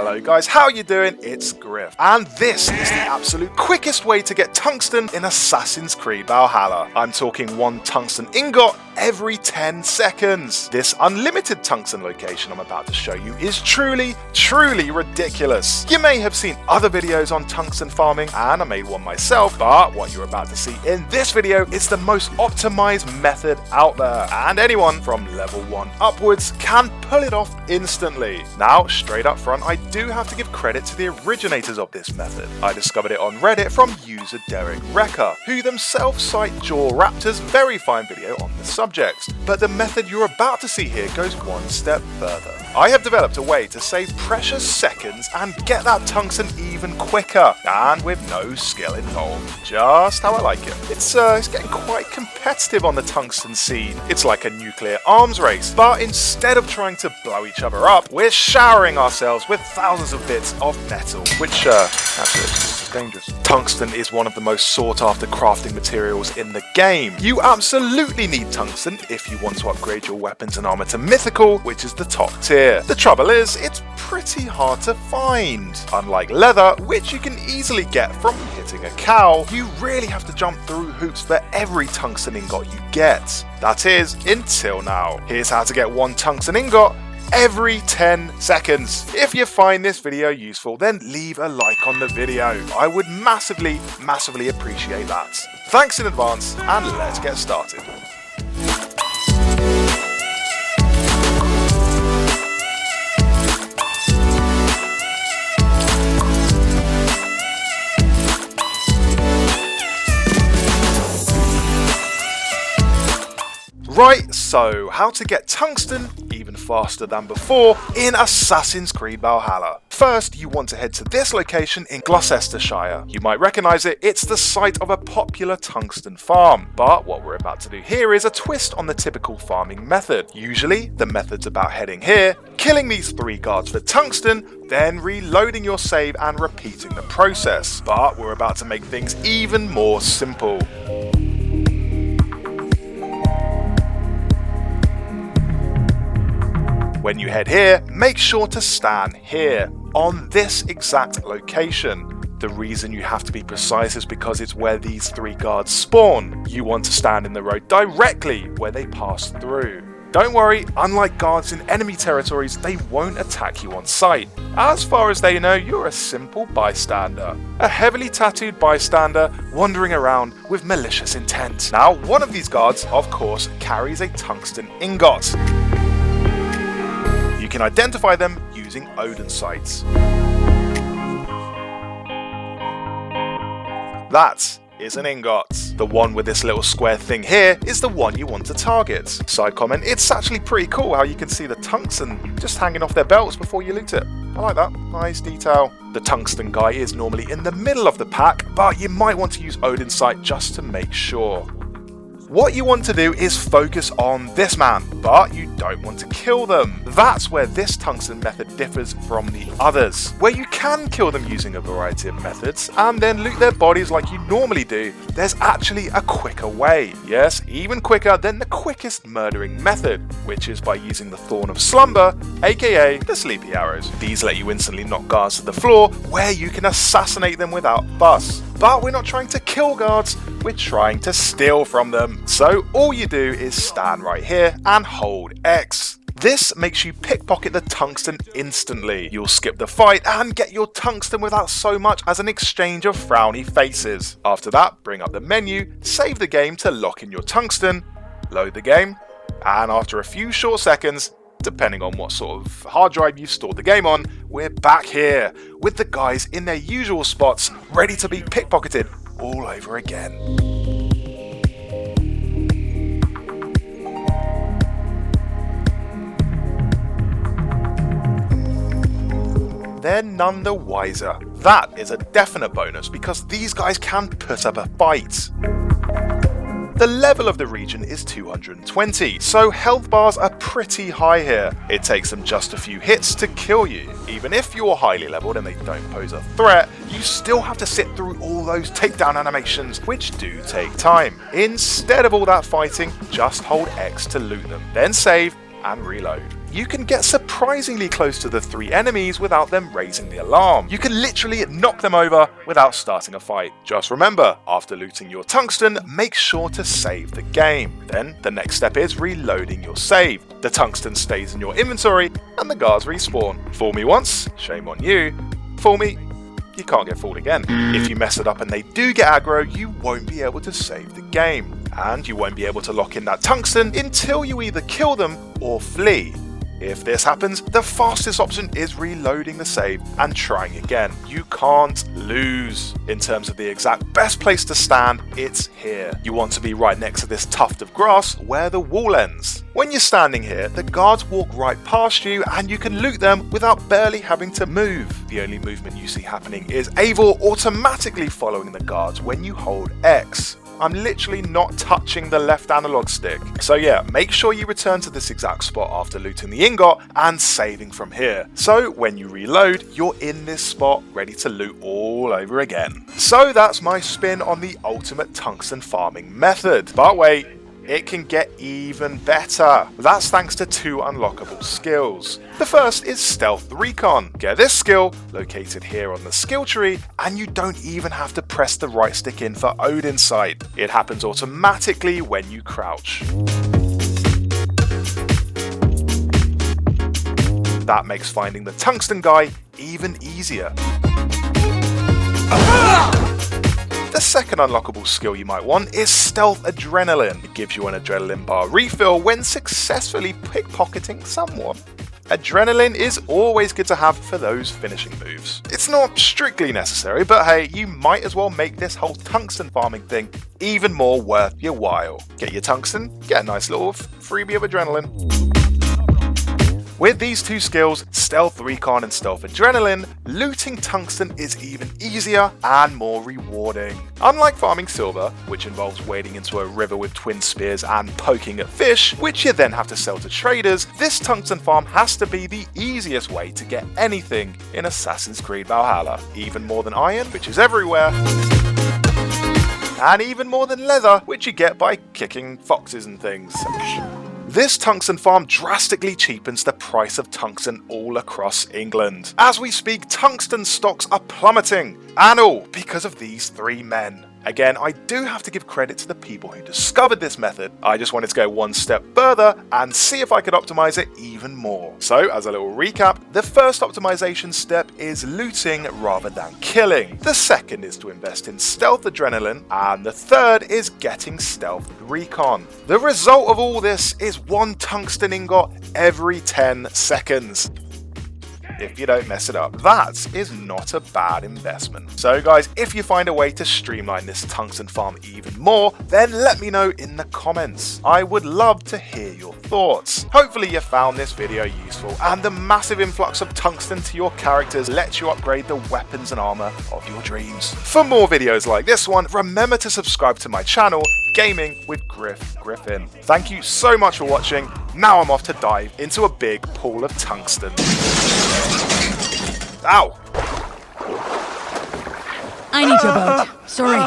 Hello guys, how you doing? It's Griff, and this is the absolute quickest way to get tungsten in Assassin's Creed Valhalla. I'm talking 1 tungsten ingot every 10 seconds. This unlimited tungsten location I'm about to show you is truly ridiculous. You may have seen other videos on tungsten farming, and I made one myself, but what you're about to see in this video is the most optimized method out there, and anyone from level 1 upwards can pull it off instantly. Now, straight up front, I do have to give credit to the originators of this method. I discovered it on Reddit from user Derek Recker, who themselves cite Jaw Raptor's very fine video on the subject. But the method you're about to see here goes one step further. I have developed a way to save precious seconds and get that tungsten even quicker, and with no skill involved. Just how I like it. It's getting quite competitive on the tungsten scene. It's like a nuclear arms race, but instead of trying to blow each other up, we're showering ourselves with thousands of bits of metal, which actually is dangerous. Tungsten is one of the most sought after crafting materials in the game. You absolutely need tungsten if you want to upgrade your weapons and armour to mythical, which is the top tier. The trouble is, it's pretty hard to find. Unlike leather, which you can easily get from hitting a cow, you really have to jump through hoops for every tungsten ingot you get. That is, until now. Here's how to get 1 tungsten ingot every 10 seconds. If you find this video useful, then leave a like on the video. I would massively appreciate that. Thanks in advance, and let's get started. Right, so how to get tungsten even faster than before in Assassin's Creed Valhalla. First, you want to head to this location in Gloucestershire. You might recognise it, it's the site of a popular tungsten farm. But what we're about to do here is a twist on the typical farming method. Usually, the method's about heading here, killing these 3 guards for tungsten, then reloading your save and repeating the process. But we're about to make things even more simple. When you head here, make sure to stand here, on this exact location. The reason you have to be precise is because it's where these 3 guards spawn. You want to stand in the road directly where they pass through. Don't worry, unlike guards in enemy territories, they won't attack you on sight. As far as they know, you're a simple bystander. A heavily tattooed bystander wandering around with malicious intent. Now, one of these guards, of course, carries a tungsten ingot. You can identify them using Odin sights. That is an ingot. The one with this little square thing here is the one you want to target. Side comment, it's actually pretty cool how you can see the tungsten just hanging off their belts before you loot it. I like that. Nice detail. The tungsten guy is normally in the middle of the pack, but you might want to use Odin sight just to make sure. What you want to do is focus on this man, but you don't want to kill them. That's where this tungsten method differs from the others, where you can kill them using a variety of methods and then loot their bodies like you normally do. There's actually a quicker way. Yes, even quicker than the quickest murdering method, which is by using the Thorn of Slumber, aka the Sleepy Arrows. These let you instantly knock guards to the floor, where you can assassinate them without fuss. But we're not trying to kill guards, we're trying to steal from them. So all you do is stand right here and hold X. This makes you pickpocket the tungsten instantly. You'll skip the fight and get your tungsten without so much as an exchange of frowny faces. After that, bring up the menu, save the game to lock in your tungsten, load the game, and after a few short seconds, depending on what sort of hard drive you've stored the game on, we're back here with the guys in their usual spots, ready to be pickpocketed all over again. They're none the wiser. That is a definite bonus because these guys can put up a fight. The level of the region is 220, so health bars are pretty high here. It takes them just a few hits to kill you. Even if you're highly leveled and they don't pose a threat, you still have to sit through all those takedown animations, which do take time. Instead of all that fighting, just hold X to loot them, then save and reload. you can get surprisingly close to the 3 enemies without them raising the alarm. You can literally knock them over without starting a fight. Just remember, after looting your tungsten, make sure to save the game. Then the next step is reloading your save. The tungsten stays in your inventory and the guards respawn. Fool me once, shame on you. Fool me, you can't get fooled again. If you mess it up and they do get aggro, you won't be able to save the game. And you won't be able to lock in that tungsten until you either kill them or flee. If this happens, the fastest option is reloading the save and trying again. You can't lose. In terms of the exact best place to stand, it's here. You want to be right next to this tuft of grass where the wall ends. When you're standing here, the guards walk right past you and you can loot them without barely having to move. The only movement you see happening is Eivor automatically following the guards when you hold X. I'm literally not touching the left analog stick. So yeah, make sure you return to this exact spot after looting the ingot and saving from here. So when you reload, you're in this spot ready to loot all over again. So that's my spin on the ultimate tungsten farming method. But wait, it can get even better. That's thanks to 2 unlockable skills. The first is Stealth Recon. Get this skill, located here on the skill tree, and you don't even have to press the right stick in for Odin Sight. It happens automatically when you crouch. That makes finding the tungsten guy even easier. The second unlockable skill you might want is Stealth Adrenaline. It gives you an adrenaline bar refill when successfully pickpocketing someone. Adrenaline is always good to have for those finishing moves. It's not strictly necessary, but hey, you might as well make this whole tungsten farming thing even more worth your while. Get your tungsten, get a nice little freebie of adrenaline. With these 2 skills, Stealth Recon and Stealth Adrenaline, looting tungsten is even easier and more rewarding. Unlike farming silver, which involves wading into a river with twin spears and poking at fish, which you then have to sell to traders, this tungsten farm has to be the easiest way to get anything in Assassin's Creed Valhalla. Even more than iron, which is everywhere, and even more than leather, which you get by kicking foxes and things. This tungsten farm drastically cheapens the price of tungsten all across England. As we speak, tungsten stocks are plummeting, and all because of these 3 men. Again, I do have to give credit to the people who discovered this method. I just wanted to go one step further and see if I could optimize it even more. So, as a little recap, the first optimization step is looting rather than killing. The second is to invest in Stealth Adrenaline, and the third is getting Stealth Recon. The result of all this is 1 tungsten ingot every 10 seconds. If you don't mess it up. That is not a bad investment. So guys, if you find a way to streamline this tungsten farm even more, then let me know in the comments. I would love to hear your thoughts. Hopefully you found this video useful and the massive influx of tungsten to your characters lets you upgrade the weapons and armour of your dreams. For more videos like this one, remember to subscribe to my channel, Gaming with Griffin. Thank you so much for watching. Now I'm off to dive into a big pool of tungsten. Ow! I need your boat. Sorry.